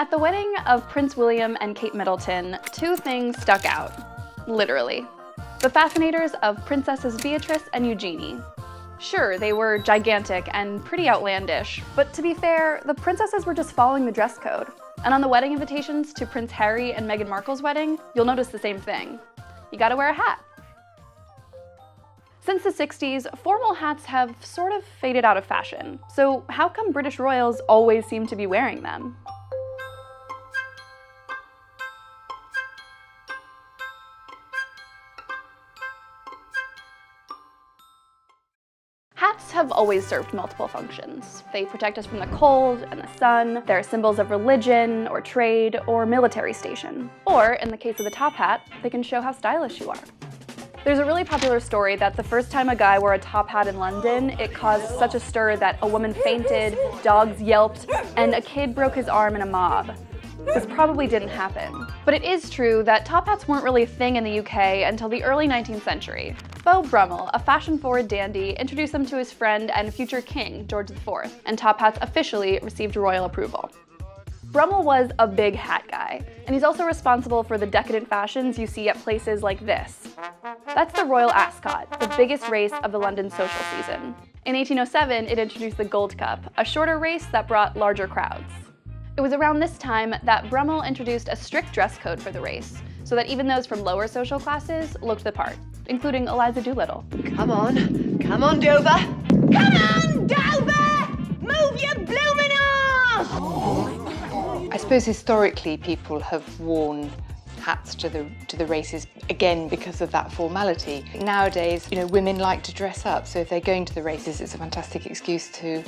At the wedding of Prince William and Kate Middleton, two things stuck out, literally. The fascinators of Princesses Beatrice and Eugenie. Sure, they were gigantic and pretty outlandish, but to be fair, the princesses were just following the dress code. And on the wedding invitations to Prince Harry and Meghan Markle's wedding, you'll notice the same thing. You gotta wear a hat. Since the 60s, formal hats have sort of faded out of fashion. So how come British royals always seem to be wearing them? Hats have always served multiple functions. They protect us from the cold and the sun. They're symbols of religion or trade or military station. Or, in the case of the top hat, they can show how stylish you are. There's a really popular story that the first time a guy wore a top hat in London, it caused such a stir that a woman fainted, dogs yelped, and a kid broke his arm in a mob. This probably didn't happen. But it is true that top hats weren't really a thing in the UK until the early 19th century. Beau Brummell, a fashion-forward dandy, introduced them to his friend and future king, George IV, and top hats officially received royal approval. Brummell was a big hat guy, and he's also responsible for the decadent fashions you see at places like this. That's the Royal Ascot, the biggest race of the London social season. In 1807, it introduced the Gold Cup, a shorter race that brought larger crowds. It was around this time that Brummell introduced a strict dress code for the race, so that even those from lower social classes looked the part, including Eliza Doolittle. Come on Dover! Come on Dover! Move your blooming arse! I suppose historically people have worn hats to the races, again because of that formality. Nowadays, women like to dress up, so if they're going to the races, it's a fantastic excuse to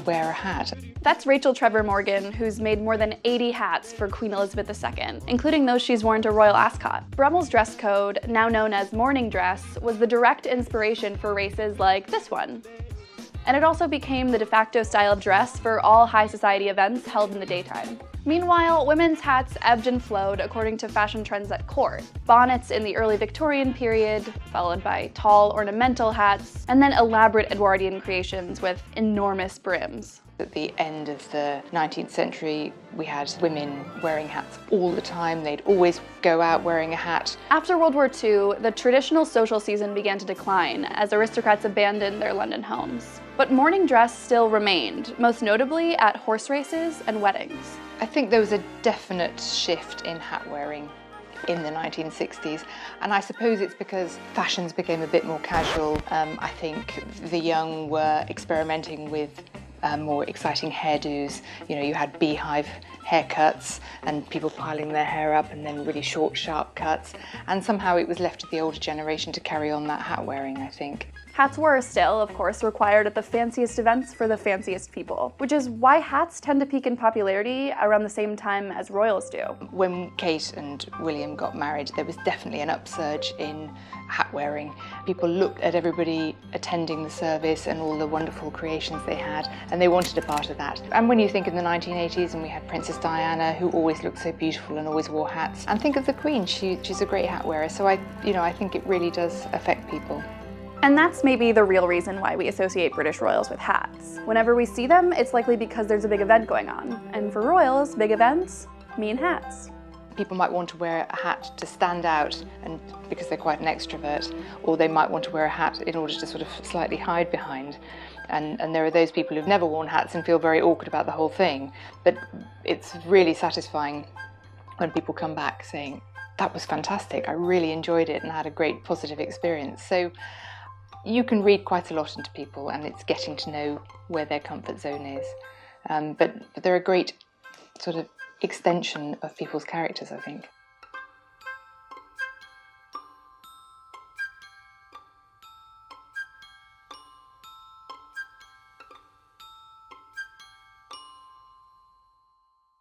wear a hat. That's Rachel Trevor Morgan, who's made more than 80 hats for Queen Elizabeth II, including those she's worn to Royal Ascot. Brummell's dress code, now known as morning dress, was the direct inspiration for races like this one. And it also became the de facto style of dress for all high society events held in the daytime. Meanwhile, women's hats ebbed and flowed according to fashion trends at court. Bonnets in the early Victorian period, followed by tall ornamental hats, and then elaborate Edwardian creations with enormous brims. At the end of the 19th century, we had women wearing hats all the time. They'd always go out wearing a hat. After World War II, the traditional social season began to decline as aristocrats abandoned their London homes. But morning dress still remained, most notably at horse races and weddings. I think there was a definite shift in hat wearing in the 1960s, and I suppose it's because fashions became a bit more casual. I think the young were experimenting with more exciting hairdos. You had beehive haircuts and people piling their hair up and then really short, sharp cuts, and somehow it was left to the older generation to carry on that hat wearing, I think. Hats were still, of course, required at the fanciest events for the fanciest people, which is why hats tend to peak in popularity around the same time as royals do. When Kate and William got married, there was definitely an upsurge in hat wearing. People looked at everybody attending the service and all the wonderful creations they had, and they wanted a part of that. And when you think in the 1980s, and we had Princess Diana, who always looked so beautiful and always wore hats, and think of the Queen, she's a great hat wearer, so I think it really does affect people. And that's maybe the real reason why we associate British royals with hats. Whenever we see them, it's likely because there's a big event going on. And for royals, big events mean hats. People might want to wear a hat to stand out and because they're quite an extrovert, or they might want to wear a hat in order to sort of slightly hide behind. And there are those people who've never worn hats and feel very awkward about the whole thing. But it's really satisfying when people come back saying, that was fantastic, I really enjoyed it and had a great positive experience. So you can read quite a lot into people, and it's getting to know where their comfort zone is. But they're a great sort of extension of people's characters, I think.